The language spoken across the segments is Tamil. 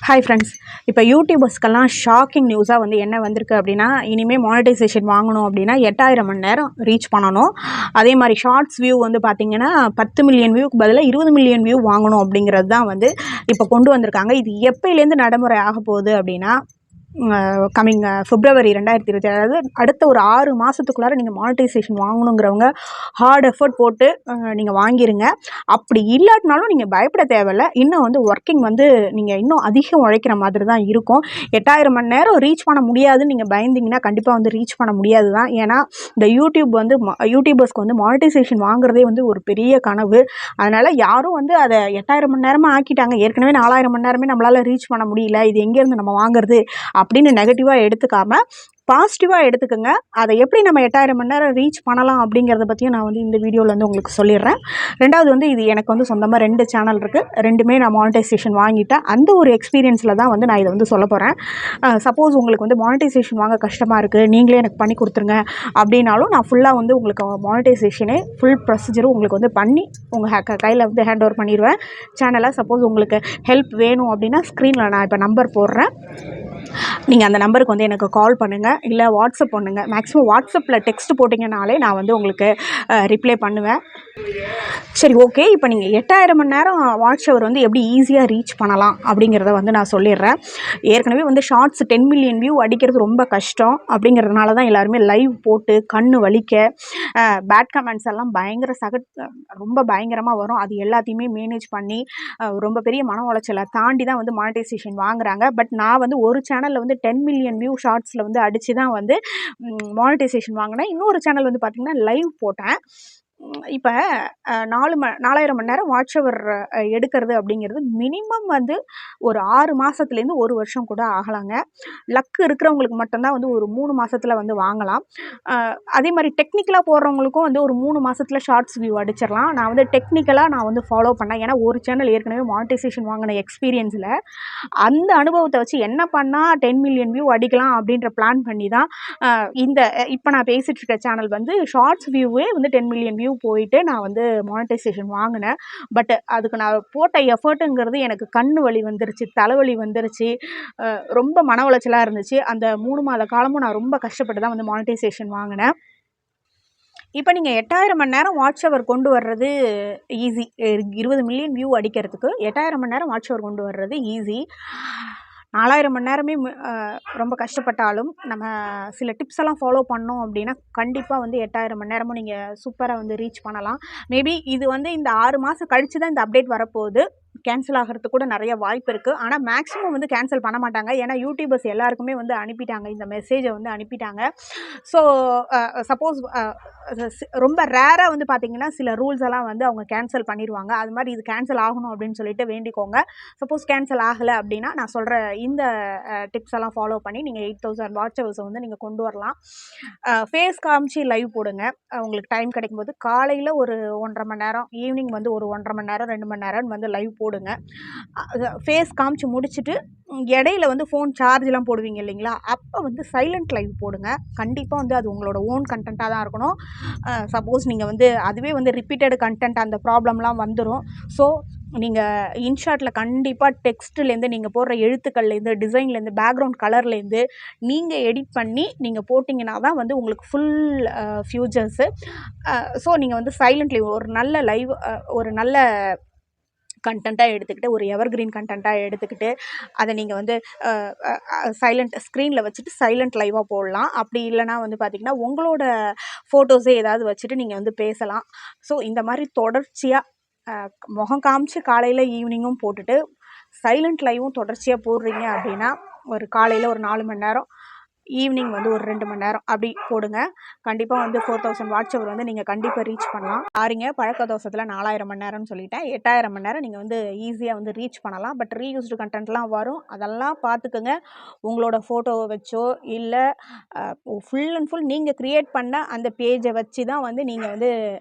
ஹாய் ஃப்ரெண்ட்ஸ், இப்போ யூடியூபர்ஸ்க்கெல்லாம் ஷாக்கிங் நியூஸாக வந்து என்ன வந்திருக்கு அப்படின்னா, இனிமேல் மானிட்டைசேஷன் வாங்கணும் அப்படின்னா 8000 மணி நேரம் ரீச் பண்ணணும். அதே மாதிரி ஷார்ட்ஸ் வியூ வந்து பார்த்திங்கன்னா 10 மில்லியன் வியூக்கு பதிலாக 20 மில்லியன் வியூ வாங்கணும் அப்படிங்கிறது தான் வந்து இப்போ கொண்டு வந்திருக்காங்க. இது எப்போலேருந்து நடைமுறை ஆக போகுது அப்படின்னா, கம்மிங் February 2027, அதாவது அடுத்த ஒரு 6 மாதத்துக்குள்ளார நீங்கள் மானிட்டைசேஷன் வாங்கணுங்கிறவங்க ஹார்ட் எஃபர்ட் போட்டு நீங்கள் வாங்கிடுங்க. அப்படி இல்லாட்டினாலும் நீங்கள் பயப்பட தேவையில்லை. இன்னும் வந்து ஒர்க்கிங் வந்து நீங்கள் இன்னும் அதிகம் உழைக்கிற மாதிரி தான் இருக்கும். 8000 மணி நேரம் ரீச் பண்ண முடியாதுன்னு நீங்கள் பயந்தீங்கன்னா கண்டிப்பாக வந்து ரீச் பண்ண முடியாது தான். ஏன்னா இந்த யூடியூபர்ஸ்க்கு வந்து மானிட்டைசேஷன் வாங்குறதே வந்து ஒரு பெரிய கனவு. அதனால் யாரும் வந்து அதை 8000 மணி நேரமாக ஆக்கிட்டாங்க. ஏற்கனவே 4000 மணி நேரமே நம்மளால் ரீச் பண்ண முடியல, இது எங்கேருந்து நம்ம வாங்குறது அப்படின்னு நெகட்டிவாக எடுத்துக்காமல் பாசிட்டிவாக எடுத்துக்கோங்க. அதை எப்படி நம்ம 8000 மணி நேரம் ரீச் பண்ணலாம் அப்படிங்கிறத பற்றியும் நான் வந்து இந்த வீடியோவில் வந்து உங்களுக்கு சொல்லிடுறேன். ரெண்டாவது வந்து இது எனக்கு வந்து சொந்தமாக 2 சேனல் இருக்குது. ரெண்டுமே நான் மானிட்டைசேஷன் வாங்கிட்டேன். அந்த ஒரு எக்ஸ்பீரியன்ஸில் தான் வந்து நான் இதை வந்து சொல்ல போகிறேன். சப்போஸ் உங்களுக்கு வந்து மானிட்டைசேஷன் வாங்க கஷ்டமாக இருக்குது, நீங்களே எனக்கு பண்ணி கொடுத்துருங்க அப்படின்னாலும் நான் ஃபுல்லாக வந்து உங்களுக்கு மானிட்டைசேஷனே ஃபுல் ப்ரொசீஜரும் உங்களுக்கு வந்து பண்ணி உங்கள் கையில் வந்து ஹேண்ட் ஓவர் பண்ணிடுவேன் சேனலை. சப்போஸ் உங்களுக்கு ஹெல்ப் வேணும் அப்படின்னா ஸ்க்ரீனில் நான் இப்போ நம்பர் போடுறேன். நீங்கள் அந்த நம்பருக்கு வந்து எனக்கு கால் பண்ணுங்கள், இல்லை வாட்ஸ்அப் பண்ணுங்கள். மேக்ஸிமம் வாட்ஸ்அப்பில் டெக்ஸ்ட் போட்டிங்கனாலே நான் வந்து உங்களுக்கு ரிப்ளை பண்ணுவேன். சரி, ஓகே. இப்போ நீங்கள் 8000 மணி நேரம் வாட்ச் ஹவர் வந்து எப்படி ஈஸியாக ரீச் பண்ணலாம் அப்படிங்கிறத வந்து நான் சொல்லிடுறேன். ஏற்கனவே வந்து ஷார்ட்ஸ் 10 மில்லியன் வியூ அடிக்கிறது ரொம்ப கஷ்டம். அப்படிங்கிறதுனால தான் எல்லாருமே லைவ் போட்டு கண்ணு வலிக்க, பேட் கமெண்ட்ஸ் எல்லாம் ரொம்ப பயங்கரமாக வரும். அது எல்லாத்தையுமே மேனேஜ் பண்ணி ரொம்ப பெரிய மன உளைச்சலை தாண்டி தான் வந்து மானிட்டைசேஷன் வாங்குறாங்க. பட் நான் வந்து ஒரு சேனலில் வந்து 10 மில்லியன் வியூ ஷார்ட்ஸில் வந்து அடித்து தான் வந்து மானிட்டைசேஷன் வாங்கினேன். இன்னொரு சேனல் வந்து பார்த்திங்கன்னா லைவ் போட்டேன். இப்போ 4000 மணி நேரம் வாட்ச் ஹவர் எடுக்கிறது அப்படிங்கிறது மினிமம் வந்து ஒரு 6 மாதத்துலேருந்து 1 வருஷம் கூட ஆகலாங்க. லக்கு இருக்கிறவங்களுக்கு மட்டும்தான் வந்து ஒரு 3 மாதத்தில் வந்து வாங்கலாம். அதே மாதிரி டெக்னிக்கலாக போடுறவங்களுக்கும் வந்து ஒரு 3 மாதத்தில் ஷார்ட்ஸ் வியூ அடிச்சிடலாம். நான் வந்து டெக்னிக்கலாக நான் வந்து ஃபாலோ பண்ணேன். ஏன்னா ஒரு சேனல் ஏற்கனவே மானிட்டைசேஷன் வாங்கின எக்ஸ்பீரியன்ஸில் அந்த அனுபவத்தை வச்சு என்ன பண்ணால் 10 மில்லியன் வியூ அடிக்கலாம் அப்படின்ற பிளான் பண்ணி தான் இப்போ நான் பேசிகிட்டு இருக்க சேனல் வந்து ஷார்ட்ஸ் வியூவே வந்து 10 மில்லியன் வியூ போயிட்டு நான் வந்து மானிட்டைசேஷன் வாங்கினேன். பட் அதுக்கு நான் போட்ட எஃபர்ட்டுங்கிறது எனக்கு கண்ணு வலி வந்துருச்சு, தலைவலி வந்துருச்சு, ரொம்ப மன உளைச்சலாக இருந்துச்சு. அந்த 3 மாத காலமும் நான் ரொம்ப கஷ்டப்பட்டு தான் வந்து மானிட்டைசேஷன் வாங்கினேன். இப்போ நீங்கள் 8000 மணி நேரம் வாட்ச் ஹவர் கொண்டு வர்றது ஈஸி. 20 மில்லியன் வியூ அடிக்கிறதுக்கு 8000 மணி நேரம் வாட்ச் ஹவர் கொண்டு வர்றது ஈஸி. 4000 மணி நேரமே ரொம்ப கஷ்டப்பட்டாலும் நம்ம சில டிப்ஸ் எல்லாம் ஃபாலோ பண்ணோம் அப்படின்னா கண்டிப்பாக வந்து 8000 மணி நேரமும் நீங்கள் சூப்பராக வந்து ரீச் பண்ணலாம். மேபி இது வந்து இந்த 6 மாதம் கழித்து தான் இந்த அப்டேட் வரப்போகுது. கேன்சல் ஆகிறதுக்கு கூட நிறைய வாய்ப்பு இருக்குது. ஆனால் மேக்ஸிமம் வந்து கேன்சல் பண்ண மாட்டாங்க. ஏன்னா யூடியூபர்ஸ் எல்லாருக்குமே வந்து அனுப்பிட்டாங்க, இந்த மெசேஜை வந்து அனுப்பிட்டாங்க. ஸோ சப்போஸ் ரொம்ப ரேராக வந்து பார்த்திங்கன்னா சில ரூல்ஸ் எல்லாம் வந்து அவங்க கேன்சல் பண்ணிடுவாங்க. அது மாதிரி இது கேன்சல் ஆகணும் அப்படின்னு சொல்லிட்டு வேண்டிக்கோங்க. சப்போஸ் கேன்சல் ஆகலை அப்படின்னா நான் சொல்கிற இந்த டிப்ஸ் எல்லாம் ஃபாலோ பண்ணி நீங்கள் 8000 வாட்ச் ஹவர்ஸை வந்து நீங்கள் கொண்டு வரலாம். ஃபேஸ் காமிச்சு லைவ் போடுங்க. உங்களுக்கு டைம் கிடைக்கும்போது காலையில் ஒரு 1.5 மணி நேரம், ஈவினிங் வந்து ஒரு 1.5 மணி நேரம் 2 மணி நேரம் வந்து லைவ் போடுங்க. ஃபேஸ் காமிச்சு முடிச்சுட்டு இடையில வந்து ஃபோன் சார்ஜ்லாம் போடுவீங்க இல்லைங்களா, அப்போ வந்து சைலண்ட் லைவ் போடுங்க. கண்டிப்பாக வந்து அது உங்களோட ஓன் கண்டென்ட்டாக தான் இருக்கணும். சப்போஸ் நீங்கள் வந்து அதுவே வந்து ரிப்பீட்டட் கண்டென்ட் அந்த ப்ராப்ளம்லாம் வந்துடும். ஸோ நீங்கள் இன்ஷாட்டில் கண்டிப்பாக டெக்ஸ்ட்லேருந்து நீங்கள் போடுற எழுத்துக்கள்லேருந்து டிசைன்லேருந்து பேக்ரவுண்ட் கலர்லேருந்து நீங்கள் எடிட் பண்ணி நீங்கள் போட்டிங்கன்னா தான் வந்து உங்களுக்கு ஃபுல் ஃபியூச்சர்ஸு. ஸோ நீங்கள் வந்து சைலண்ட் லைவ் ஒரு நல்ல கண்டென்ட்டாக எடுத்துக்கிட்டு, ஒரு எவர்கிரீன் கண்டென்ட்டாக எடுத்துக்கிட்டு அதை நீங்கள் வந்து சைலண்ட் ஸ்க்ரீனில் வச்சுட்டு சைலண்ட் லைவாக போடலாம். அப்படி இல்லைனா வந்து பார்த்திங்கன்னா உங்களோட ஃபோட்டோஸே ஏதாவது வச்சுட்டு நீங்கள் வந்து பேசலாம். ஸோ இந்த மாதிரி தொடர்ச்சியாக முகம் காமிச்சு காலையில் ஈவினிங்கும் போட்டுட்டு சைலண்ட் லைவும் தொடர்ச்சியாக போடுறீங்க அப்படின்னா ஒரு காலையில் ஒரு 4 மணி நேரம், ஈவினிங் வந்து ஒரு 2 மணி நேரம் அப்படி போடுங்க. கண்டிப்பாக வந்து 4000 வாட்ச் ஹவர் வந்து நீங்கள் கண்டிப்பாக ரீச் பண்ணலாம். பாருங்க, பழக்க தோசத்தில் 4000 மணி நேரம்னு சொல்லிட்டேன். 8000 மணி நேரம் நீங்கள் வந்து ஈஸியாக வந்து ரீச் பண்ணலாம். பட் ரீயூஸ்டு கண்டென்ட்லாம் வரும், அதெல்லாம் பார்த்துக்குங்க. உங்களோட ஃபோட்டோவை வச்சோ இல்லை ஃபுல் அண்ட் ஃபுல் நீங்கள் க்ரியேட் பண்ண அந்த பேஜை வச்சு தான் வந்து நீங்கள் வந்து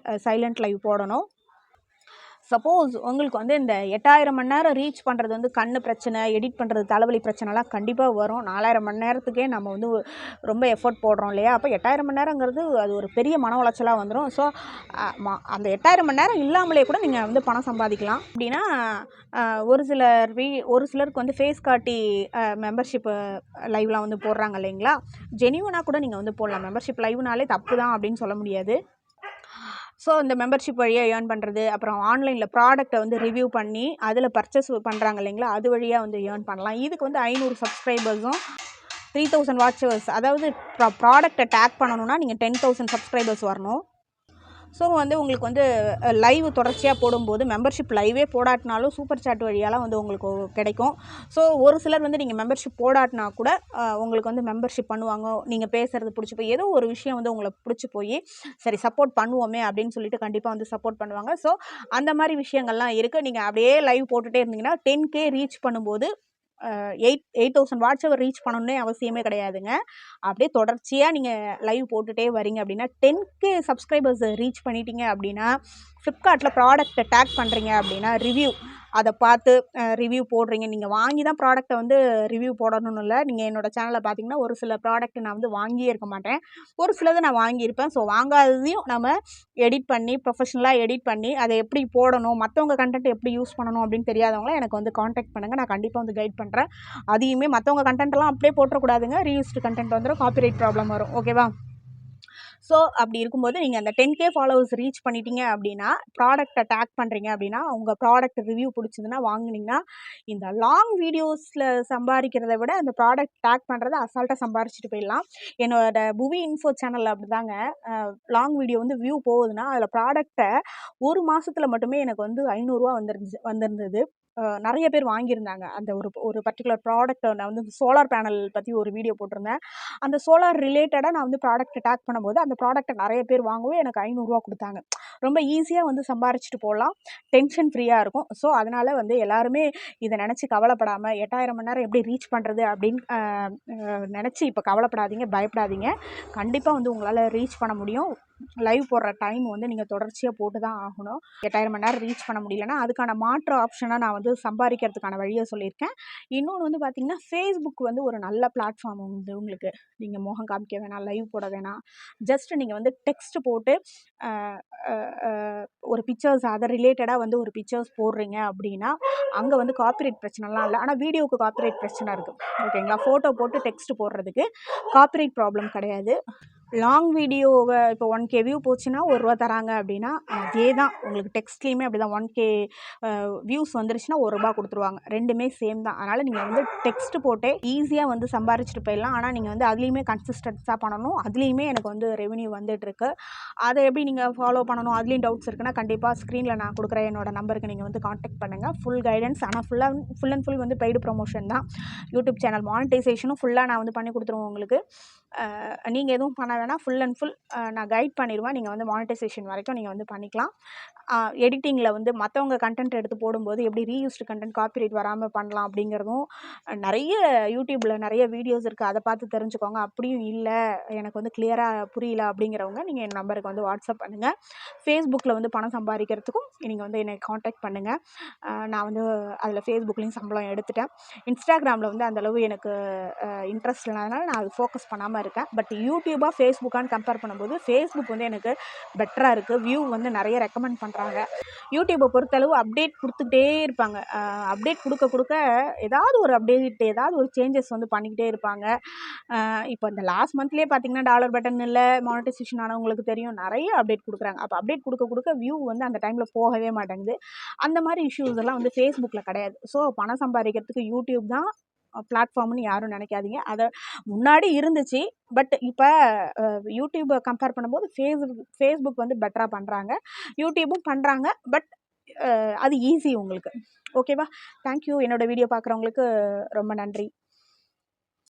சைலண்ட் லைவ் போடணும். சப்போஸ் உங்களுக்கு வந்து இந்த 8000 மணி நேரம் ரீச் பண்ணுறது வந்து கண்ணு பிரச்சனை, எடிட் பண்ணுறது தலைவலி பிரச்சனைலாம் கண்டிப்பாக வரும். 4000 மணி நேரத்துக்கே நம்ம வந்து ரொம்ப எஃபோர்ட் போடுறோம் இல்லையா? அப்போ 8000 மணி நேரங்கிறது அது ஒரு பெரிய மன உளைச்சலாக வந்துடும். ஸோ அந்த 8000 மணி நேரம் இல்லாமலே கூட நீங்கள் வந்து பணம் சம்பாதிக்கலாம். அப்படின்னா ஒரு சிலருக்கு வந்து ஃபேஸ் காட்டி மெம்பர்ஷிப் லைவ்லாம் வந்து போடுறாங்க இல்லைங்களா? ஜெனியூனாக கூட நீங்கள் வந்து போடலாம். மெம்பர்ஷிப் லைவ்னாலே தப்பு தான் அப்படின்னு சொல்ல முடியாது. ஸோ இந்த மெம்பர்ஷிப் வழியாக ஏர்ன் பண்ணுறது, அப்புறம் ஆன்லைனில் ப்ராடக்ட்டை வந்து ரிவ்யூ பண்ணி அதில் பர்ச்சேஸ் பண்ணுறாங்க இல்லைங்களா? அது வழியாக வந்து ஏர்ன் பண்ணலாம். இதுக்கு வந்து 500 சப்ஸ்கிரைபர்ஸும் 3000 வாட்சர்ஸ், அதாவது ப்ராடக்ட்டை டேக் பண்ணணுன்னா நீங்கள் 10,000 சப்ஸ்கிரைபர்ஸ் வரணும். ஸோ வந்து உங்களுக்கு வந்து லைவ் தொடர்ச்சியாக போடும்போது மெம்பர்ஷிப் லைவே போடாட்டினாலும் சூப்பர் சாட் வழியாலாம் வந்து உங்களுக்கு கிடைக்கும். ஸோ ஒரு சிலர் வந்து நீங்கள் மெம்பர்ஷிப் போடாட்டினா கூட உங்களுக்கு வந்து மெம்பர்ஷிப் பண்ணுவாங்க. நீங்கள் பேசுகிறது பிடிச்சி போய் ஏதோ ஒரு விஷயம் வந்து உங்களை பிடிச்சி போய் சரி சப்போர்ட் பண்ணுவோமே அப்படின்னு சொல்லிட்டு கண்டிப்பாக வந்து சப்போர்ட் பண்ணுவாங்க. ஸோ அந்த மாதிரி விஷயங்கள்லாம் இருக்குது. நீங்கள் அப்படியே லைவ் போட்டுகிட்டே இருந்தீங்கன்னா 10K ரீச் பண்ணும்போது 8,000 வாட்சவர் ரீச் பண்ணணுன்னே அவசியமே கிடையாதுங்க. அப்படியே தொடர்ச்சியாக நீங்கள் லைவ் போட்டுகிட்டே வரீங்க அப்படின்னா 10K சப்ஸ்கிரைபர்ஸ் ரீச் பண்ணிட்டீங்க அப்படின்னா ஃப்ளிப்கார்ட்டில் ப்ராடக்ட்டை டேக் பண்ணுறீங்க அப்படின்னா ரிவ்யூ அதை பார்த்து ரிவ்யூ போடுறீங்க. நீங்கள் வாங்கி தான் ப்ராடக்ட்டை வந்து ரிவ்யூ போடணும்னு இல்லை. நீங்கள் என்னோடய சேனலில் பார்த்தீங்கன்னா ஒரு சில ப்ராடக்ட் நான் வந்து வாங்கியே இருக்க மாட்டேன். ஒரு சிலது நான் வாங்கியிருப்பேன். ஸோ வாங்காததையும் நம்ம எடிட் பண்ணி ப்ரொஃபஷனலாக எடிட் பண்ணி அதை எப்படி போடணும், மற்றவங்க கண்டென்ட் எப்படி யூஸ் பண்ணணும் அப்படின்னு தெரியாதவங்கள எனக்கு வந்து காண்டாக்ட் பண்ணுங்கள். நான் கண்டிப்பாக வந்து கைட் பண்ணுறேன். அதையுமே மற்றவங்க கண்டென்ட்லாம் அப்படியே போட்டுறக்கூடாதுங்க. ரீயூஸ்டு கண்டென்ட் வந்துடும், காப்பிரைட் ப்ராப்ளம் வரும். ஓகேவா? ஸோ அப்படி இருக்கும்போது நீங்கள் அந்த 10K ஃபாலோவர்ஸ் ரீச் பண்ணிட்டீங்க அப்படின்னா ப்ராடக்ட்டை டேக் பண்ணுறீங்க அப்படின்னா உங்கள் ப்ராடக்ட் ரிவ்யூ பிடிச்சதுன்னா வாங்கினீங்கன்னா இந்த லாங் வீடியோஸில் சம்பாதிக்கிறத விட அந்த ப்ராடக்ட் டேக் பண்ணுறதை அசால்ட்டாக சம்பாரிச்சிட்டு போயிடலாம். என்னோட புவி இன்ஃபோ சேனலில் அப்படி தாங்க லாங் வீடியோ வந்து வியூ போகுதுன்னா அதில் ப்ராடக்ட்டை ஒரு மாதத்தில் மட்டுமே எனக்கு வந்து 500 ரூபா வந்திருந்தது. நிறைய பேர் வாங்கியிருந்தாங்க. அந்த ஒரு பர்டிகுலர் ப்ராடக்ட்டை நான் வந்து சோலார் பேனல் பற்றி ஒரு வீடியோ போட்டிருந்தேன். அந்த சோலார் ரிலேட்டடாக நான் வந்து ப்ராடக்ட்டை டேக் பண்ணும்போது அந்த ப்ராடக்ட்டை நிறைய பேர் வாங்கவும் எனக்கு 500 ரூபா கொடுத்தாங்க. ரொம்ப ஈஸியாக வந்து சம்பாரிச்சிட்டு போகலாம். டென்ஷன் ஃப்ரீயாக இருக்கும். ஸோ அதனால் வந்து எல்லாருமே இதை நினச்சி கவலைப்படாமல் 8000 மணி நேரம் எப்படி ரீச் பண்ணுறது அப்படின்னு நினச்சி இப்போ கவலைப்படாதீங்க, பயப்படாதீங்க. கண்டிப்பாக வந்து உங்களால் ரீச் பண்ண முடியும். லைவ் போடுற டைம் வந்து நீங்கள் தொடர்ச்சியாக போட்டு தான் ஆகணும். 8000 மணி நேரம் ரீச் பண்ண முடியலன்னா அதுக்கான மாற்று ஆப்ஷனாக நான் வந்து சம்பாதிக்கிறதுக்கான வழியை சொல்லியிருக்கேன். இன்னொன்று வந்து பார்த்திங்கன்னா ஃபேஸ்புக் வந்து ஒரு நல்ல பிளாட்ஃபார்ம் வந்து உங்களுக்கு. நீங்கள் முகம் காமிக்க வேணாம், லைவ் போட வேணாம். ஜஸ்ட் நீங்கள் வந்து டெக்ஸ்ட் போட்டு ஒரு பிக்சர்ஸ் அதை ரிலேட்டடாக வந்து ஒரு பிக்சர்ஸ் போடுறீங்க அப்படின்னா அங்கே வந்து காப்பிரைட் பிரச்சனைலாம் இல்லை. ஆனால் வீடியோவுக்கு காப்பிரைட் பிரச்சனை இருக்குது. ஓகேங்களா? ஃபோட்டோ போட்டு டெக்ஸ்ட் போடுறதுக்கு காப்பிரைட் ப்ராப்ளம் கிடையாது. லாங் வீடியோவை இப்போ 1K வியூ போச்சுன்னா ₹1 தராங்க அப்படின்னா அதே தான் உங்களுக்கு டெக்ஸ்ட்லேயுமே அப்படி தான். 1K வியூஸ் வந்துருச்சுன்னா ₹1 கொடுத்துருவாங்க. ரெண்டுமே சேம் தான். அதனால் நீங்கள் வந்து டெக்ஸ்ட் போட்டே ஈஸியாக வந்து சம்பாரிச்சிட்டு போயிடலாம். ஆனால் நீங்கள் வந்து அதுலேயுமே கன்சிஸ்டன்ஸாக பண்ணணும். அதுலேயுமே எனக்கு வந்து ரெவன்யூ வந்துட்டுருக்கு. அதை எப்படி நீங்கள் ஃபாலோ பண்ணணும், அதுலேயும் டவுட்ஸ் இருக்குன்னா கண்டிப்பாக ஸ்க்ரீனில் நான் கொடுக்குற என்னோட நம்பருக்கு நீங்கள் வந்து காண்டாக்ட் பண்ணுங்கள். Full guidance. ஆனால் ஃபுல் அண்ட் ஃபுல் வந்து பெய்டு ப்ரொமோஷன் தான். யூடியூப் சேனல் மானிட்டைசேஷனும் ஃபுல்லாக நான் வந்து பண்ணி கொடுத்துருவேன் உங்களுக்கு. நீங்கள் எதுவும் பண்ண வேணாம். ஃபுல் அண்ட் ஃபுல் நான் கைட் பண்ணிடுவேன். நீங்கள் வந்து மானிட்டைசேஷன் வரைக்கும் நீங்கள் வந்து பண்ணிக்கலாம். எடிட்டிங்கில் வந்து மற்றவங்க கண்டென்ட் எடுத்து போடும்போது எப்படி ரீயூஸ்டு கண்டென்ட் காப்பிரைட் வராமல் பண்ணலாம் அப்படிங்கிறதும் நிறைய யூடியூப்பில் நிறைய வீடியோஸ் இருக்குது. அதை பார்த்து தெரிஞ்சுக்கோங்க. அப்படியும் இல்லை எனக்கு வந்து கிளியராக புரியல அப்படிங்கிறவங்க நீங்கள் என் நம்பருக்கு வந்து வாட்ஸ்அப் பண்ணுங்கள். ஃபேஸ்புக்கில் வந்து பணம் சம்பாதிக்கிறதுக்கும் நீங்கள் வந்து என்னை காண்டாக்ட் பண்ணுங்கள். நான் வந்து அதில் ஃபேஸ்புக்லேயும் சம்பளம் எடுத்துட்டேன். இன்ஸ்டாகிராமில் வந்து அந்தளவு எனக்கு இன்ட்ரெஸ்ட் இல்லாதனால நான் அது ஃபோக்கஸ் பண்ணாமல் இருக்கேன். பட் யூடியூபாக ஃபேஸ்புக்கான்னு கம்பேர் பண்ணும்போது ஃபேஸ்புக் வந்து எனக்கு பெட்டராக இருக்குது. வியூ வந்து நிறைய ரெக்கமெண்ட் பண்ணுறாங்க. யூடியூப்பை பொறுத்தளவு அப்டேட் கொடுத்துக்கிட்டே இருப்பாங்க. அப்டேட் கொடுக்க ஏதாவது ஒரு அப்டேட், ஏதாவது ஒரு சேஞ்சஸ் வந்து பண்ணிக்கிட்டே இருப்பாங்க. இப்போ இந்த லாஸ்ட் மந்த்லேயே பார்த்தீங்கன்னா டாலர் பட்டன் இல்லை, மானிட்டைசேஷன் ஆனவங்களுக்கு தெரியும், நிறைய அப்டேட் கொடுக்குறாங்க. அப்போ அப்டேட் கொடுக்க வியூ வந்து அந்த டைமில் போகவே மாட்டேங்குது. அந்த மாதிரி இஷ்யூஸ் எல்லாம் வந்து ஃபேஸ்புக்கில் கிடையாது. ஸோ பணம் சம்பாதிக்கிறதுக்கு யூடியூப் தான் பிளாட்ஃபார்ம்னு யாரும் நினைக்காதீங்க. அதை முன்னாடி இருந்துச்சு. பட் இப்போ யூடியூப்பை கம்பேர் பண்ணும்போது ஃபேஸ்புக் வந்து பெட்டராக பண்ணுறாங்க. யூடியூப்பும் பண்ணுறாங்க. பட் அது ஈஸி உங்களுக்கு. ஓகேவா? தேங்க்யூ. என்னோடய வீடியோ பார்க்குறவங்களுக்கு ரொம்ப நன்றி.